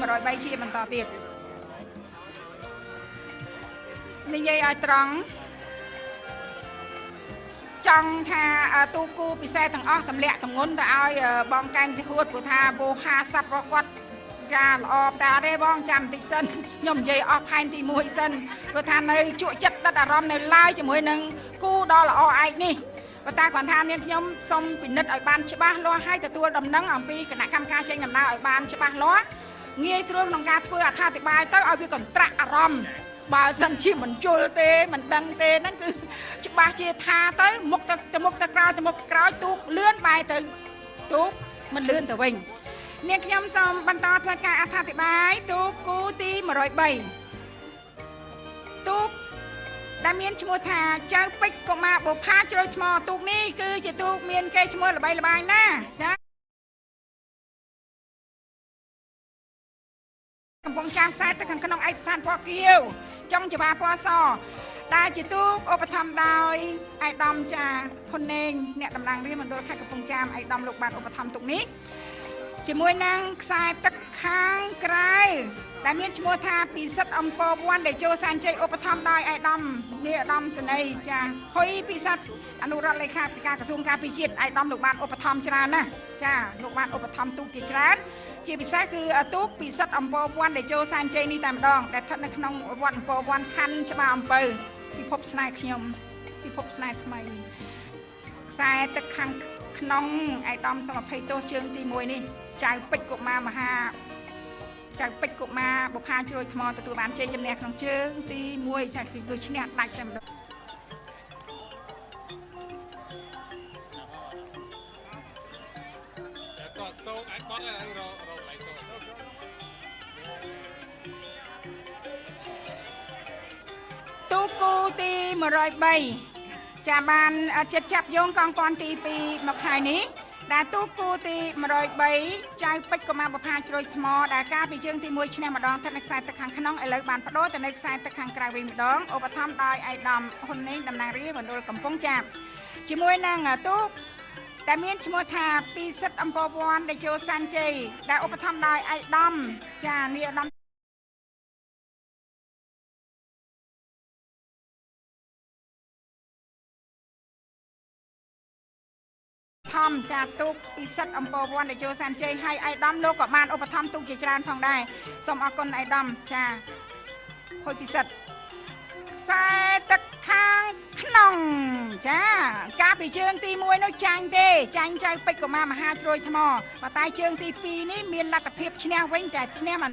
103ជាបន្តទៀតនិយាយឲ្យត្រង់ចង់ថាទូគូពិសេសទាំងអស់ទម្លាក់ទងន់ទៅឲ្យបងកែងសិហួតព្រោះថាវោ50របស់គាត់ចាល្អតែអត់ទេបងចាំបន្តិចសិនខ្ញុំនិយាយអស់ផែនទី1សិនព្រោះថានៅជក់ចិត្តដិតអារម្មណ៍នៅឡើយជាមួយនឹងគូដ៏ល្អឯកនេះប៉ុន្តែគាត់ថានាងខ្ញុំសូមពិនិត្យឲ្យបានច្បាស់លាស់ហើយទទួលដំណឹងអំពីគណៈកម្មការចេញដំណើរឲ្យបានច្បាស់លាស់ងាយស្រួលក្នុងការធ្វើអត្ថាធិប្បាយទៅឲ្យវាកន្ត្រាក់អារម្មណ៍បើសិនជាមិនជល់ទេមិនដឹងទេហ្នឹងគឺច្បាស់ជាថាទៅមុខទៅមុខទៅក្រោយទៅមុខក្រោយទូកលឿនបែរទៅទូកមិនលឿនទៅវិញនាងខ្ញុំសូមបន្តធ្វើការអត្ថាធិប្បាយទូកគូទី103ទូកដែលមានឈ្មោះថាចៅពេជ្រកុមារបុប្ផាជ្រោយថ្មទូកនេះគឺជាទូកមានគេឈ្មោះល្បីល្បាញណាចាកំពុងចាំខ្សែទឹកខាងក្នុងឯកស្ថានពណ៌ខៀវចុងច្បារពណ៌សដែលជាទូកឧបត្ថម្ភដោយឯកឧត្តមចាហ៊ុនណេងអ្នកតំណាងរាជមណ្ឌលខេត្តកំពង់ចាមឯកឧត្តមលោកបានឧបត្ថម្ភទូកនេះជាមួយនឹងខ្សែទឹកខាងក្រៅដែលមានឈ្មោះថាពិសិដ្ឋអំពរវ័នដែលចូលសែនជ័យឧបត្ថម្ភដោយឯកឧត្តមនាយឧត្តមសេនីយ៍ចាហុយពិសិដ្ឋអនុរដ្ឋលេខាធិការក្រសួងការពារជាតិឯកឧត្តមលោកបានឧបត្ថម្ភច្រើនណាស់ចាលោកបានឧបត្ថម្ភទូកជាច្រើនជាពិសេសគឺទូកពិសិដ្ឋអំពរវ័នដែលចូលសែនជ័យនេះតែម្ដងដែលស្ថិតនៅក្នុងវត្តអំពរវ័នខណ្ឌច្បារអំពៅពិភពស្នេហ៍ខ្ញុំពិភពស្នេហ៍ថ្មីខ្សែទឹកខាងក្នុងឯកឧត្តមសម20ទោសជើងទី1នេះចៅពេជ្រកុមារចៅពេជ្រកុមារបុប្ផាជ្រោយថ្មទទួលបានជ័យជំនះក្នុងជើងទី1ចាគឺឈ្នះដាច់តែម្ដងទូគូទី103ចាបានចិត្តចាប់យោងកងពាន់ទី2មកហើយនេះដែលទូគូទី103ចៅពេជ្រកុមារបុប្ផាជ្រោយថ្មដែលការពីជើងទី1ឈ្នះម្ដងស្ថិតនៅខ្សែទឹកខាងក្នុងឥឡូវបានបដូរទៅនៅខ្សែទឹកខាងក្រៅវិញម្ដងឧបត្ថម្ភដោយឯកឧត្តមហ៊ុនណេងតំណាងរាជមណ្ឌលកំពង់ចាមជាមួយនឹងទូកដែលមានឈ្មោះថាពិសិដ្ឋអំពរវ័នដែលចូលសាន់ជ័យដែលឧបត្ថម្ភដោយឯកឧត្តមចានាយឧត្តមធម្មចាទូកពិសិដ្ឋអំពរវ័នដែលចូលសាន់ជ័យហើយឯកឧត្តមលោកក៏បានឧបត្ថម្ភទូកជាច្រើនផងដែរសូមអរគុណឯកឧត្តមចាហុយពិសិដ្ឋខ្សែទឹកខាងក្នុងចាការពីជើងទី1នោះចាញ់ទេចាញ់ចៅពេជ្រកុមារមហាជ្រោយថ្មប៉ុន្តែជើងទី2នេះមានលទ្ធភាពឈ្នះវិញតែឈ្នះមិន